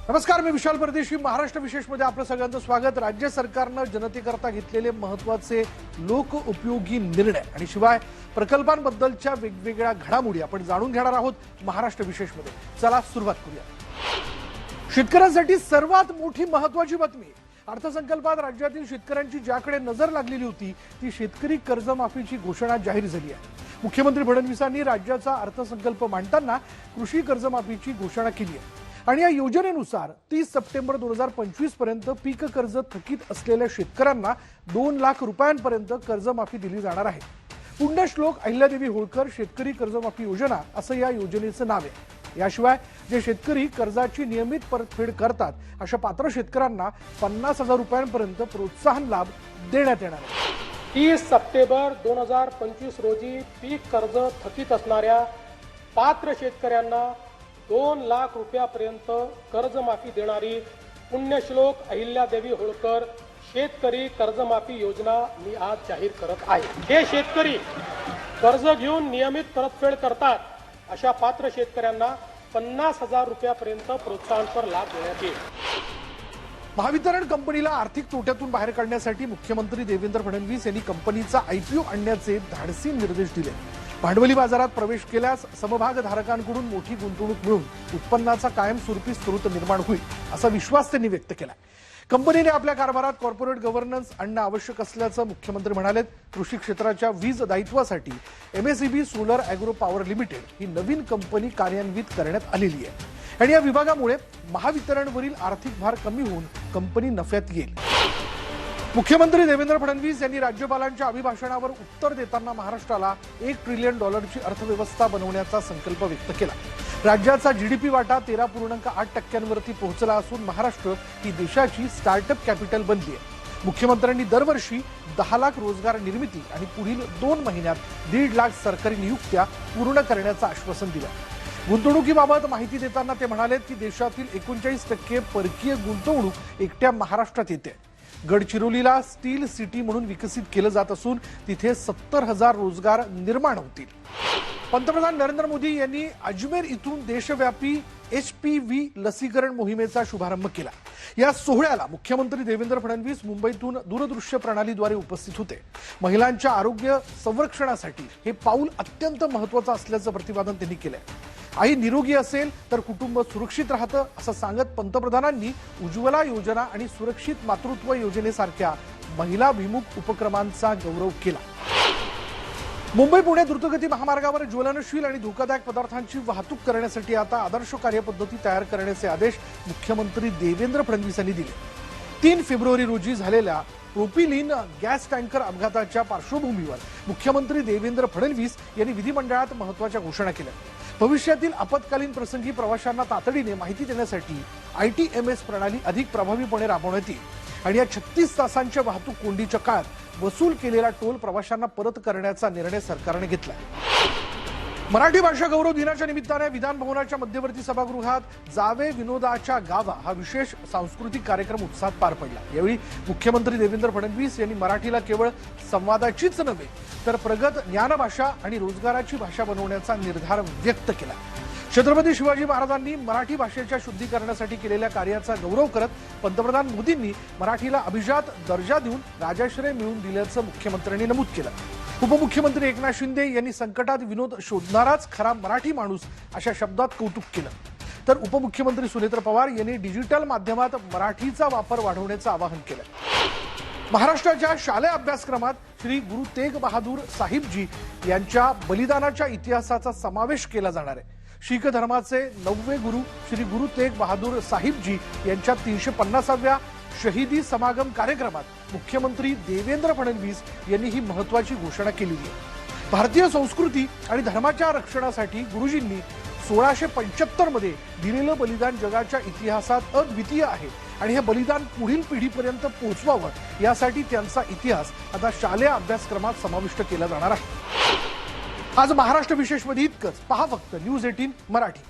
नमस्कार, मी विशाल परदेशी. महाराष्ट्र विशेष मध्ये आपलं सगळ्यांचं स्वागत. राज्य सरकारनं जनतेकरता घेतलेले महत्त्वाचे लोक उपयोगी निर्णय आणि शिवाय प्रकल्पांबद्दलच्या वेगवेगळ्या घडामोडी आपण जाणून घेणार आहोत महाराष्ट्र विशेष मध्ये. चला सुरुवात करूया. शेतकऱ्यांसाठी सर्वात मोठी महत्त्वाची बातमी. अर्थसंकल्पात राज्यातील शेतकऱ्यांची ज्याकडे नजर लागलेली होती ती शेतकरी कर्जमाफीची घोषणा जाहीर झाली आहे. मुख्यमंत्री फडणवीसांनी राज्याचा अर्थसंकल्प मांडताना कृषी कर्जमाफीची घोषणा केली आहे आणि या योजनेनुसार 30 सप्टेंबर 2025 पर्यंत पीक कर्ज थकीत असलेल्या शेतकऱ्यांना 2 लाख रुपयांपर्यंत कर्जमाफी दिली जाणार आहे. पुण्यश्लोक अहिल्यादेवी होळकर शेतकरी कर्जमाफी योजना असं या योजनेचं नाव आहे. याशिवाय जे शेतकरी कर्जाची नियमित परतफेड करतात अशा पात्र शेतकऱ्यांना 50,000 रुपयांपर्यंत प्रोत्साहन लाभ देण्यात येणार आहे. 30 सप्टेंबर 2025 रोजी पीक कर्ज थकीत असणाऱ्या पात्र शेतकऱ्यांना 2 लाख रुपयापर्यंत कर्जमाफी देणारी पुण्यश्लोक अहिल्यादेवी होळकर शेतकरी कर्जमाफी योजना मी आज जाहीर करत आहे. हे शेतकरी कर्ज घेऊन नियमित परतफेड करतात अशा पात्र शेतकऱ्यांना 50,000 रुपयापर्यंत प्रोत्साहनपर लाभ देण्यात येईल. महावितरण कंपनीला आर्थिक तोट्यातून बाहेर काढण्यासाठी मुख्यमंत्री देवेंद्र फडणवीस यांनी कंपनीचा आयपीओ आणण्याचे धाडसी निर्देश दिले. भांडवली बाजारात प्रवेश केल्यास समभागधारकांकडून मोठी गुंतवणूक मिळून उत्पन्नाचा कायमस्वरूपी स्रोत निर्माण होईल असा विश्वास त्यांनी व्यक्त केला. कंपनीने आपल्या कारभारात कॉर्पोरेट गव्हर्नन्स आणणं आवश्यक असल्याचं मुख्यमंत्री म्हणाले. कृषी क्षेत्राच्या वीज दायित्वासाठी MSEB solar agro power limited ही नवीन कंपनी कार्यान्वित करण्यात आलेली आहे आणि या विभागामुळे महावितरणवरील आर्थिक भार कमी होऊन कंपनी नफ्यात येईल. मुख्यमंत्री देवेंद्र फडणवीस यांनी राज्यपालांच्या अभिभाषणावर उत्तर देताना महाराष्ट्राला $1 ट्रिलियन अर्थव्यवस्था बनवण्याचा संकल्प व्यक्त केला. राज्याचा जीडीपी वाटा 13.8% पोहोचला असून महाराष्ट्र ही देशाची स्टार्टअप कॅपिटल बनली आहे. मुख्यमंत्र्यांनी दरवर्षी 10 लाख रोजगार निर्मिती आणि पुढील 2 महिन्यात 1.5 लाख सरकारी नियुक्त्या पूर्ण करण्याचं आश्वासन दिलं. गुंतवणुकीबाबत माहिती देताना ते म्हणाले की देशातील 39% परकीय गुंतवणूक एकट्या महाराष्ट्रात येते. गडचिरोलीला स्टील सिटी म्हणून विकसित केलं जात असून तिथे 70,000 रोजगार निर्माण होतील. पंतप्रधान नरेंद्र मोदी यांनी अजमेर इथून देशव्यापी HPV लसीकरण मोहिमेचा शुभारंभ केला. या सोहळ्याला मुख्यमंत्री देवेंद्र फडणवीस मुंबईतून दूरदृश्य प्रणालीद्वारे उपस्थित होते. महिलांच्या आरोग्य संरक्षणासाठी हे पाऊल अत्यंत महत्त्वाचं असल्याचं प्रतिपादन त्यांनी केलंय. आई निरोगी असेल तर कुटुंब सुरक्षित राहतं असं सांगत पंतप्रधानांनी उज्ज्वला योजना आणि सुरक्षित मातृत्व योजनेसारख्या महिलाभिमुख उपक्रमांचा गौरव केला. मुंबई पुणे द्रुतगती महामार्गावर ज्वलनशील आणि धोकादायक पदार्थांची वाहतूक करण्यासाठी आता आदर्श कार्यपद्धती तयार करण्याचे आदेश मुख्यमंत्री देवेंद्र फडणवीस यांनी दिले. 3 फेब्रुवारी रोजी झालेल्या प्रोपिलीन गॅस टँकर अपघाताच्या पार्श्वभूमीवर मुख्यमंत्री देवेंद्र फडणवीस यांनी विधिमंडळात महत्त्वाच्या घोषणा केल्या. भविष्यातील आपत्कालीन प्रसंगी प्रवाशांना तातडीने माहिती देण्यासाठी ITMS प्रणाली अधिक प्रभावीपणे राबवण्यात येईल आणि या 36 तासांच्या वाहतूक कोंडीच्या काळात वसूल केलेला टोल प्रवाशांना परत करण्याचा निर्णय सरकारने घेतला. मराठी भाषा गौरव दिनाच्या निमित्ताने विधान भवनाच्या मध्यवर्ती सभागृहात जावे विनोदाच्या गावा हा विशेष सांस्कृतिक कार्यक्रम उत्साहात पार पडला. यावेळी मुख्यमंत्री देवेंद्र फडणवीस यांनी मराठीला केवळ संवादाचीच नव्हे तर प्रगत ज्ञानभाषा आणि रोजगाराची भाषा बनवण्याचा निर्धार व्यक्त केला. छत्रपती शिवाजी महाराजांनी मराठी भाषेच्या शुद्धीकरणासाठी केलेल्या कार्याचा गौरव करत पंतप्रधान मोदींनी मराठीला अभिजात दर्जा देऊन राजाश्रय मिळवून दिल्याचं मुख्यमंत्र्यांनी नमूद केलं. उपमुख्यमंत्री एकनाथ शिंदे यांनी संकटात विनोद शोधणाराच खरा मराठी माणूस अशा शब्दात कौतुक केलं. तर उपमुख्यमंत्री सुनेत्र पवार यांनी डिजिटल माध्यमात मराठीचा वापर वाढवण्याचं आवाहन केलं. महाराष्ट्राच्या शालेय अभ्यासक्रमात श्री गुरु तेग बहादूर साहिबजी यांच्या बलिदानाच्या इतिहासाचा समावेश केला जाणार आहे. शीख धर्माचे 9वे गुरु श्री गुरु तेग बहादूर साहिबजी यांच्या 350व्या शहीदी समागम कार्यक्रमात मुख्यमंत्री देवेंद्र फडणवीस यांनी ही महत्त्वाची घोषणा केली आहे. भारतीय संस्कृती आणि धर्माच्या रक्षणासाठी गुरुजींनी 1675 मध्ये दिलेलं बलिदान जगाच्या इतिहासात अद्वितीय आहे आणि हे बलिदान पुढील पिढीपर्यंत पोहोचवावं यासाठी त्यांचा इतिहास आता शालेय अभ्यासक्रमात समाविष्ट केला जाणार आहे. आज महाराष्ट्र विशेष मध्ये इतकंच. पहा फक्त न्यूज 18 मराठी.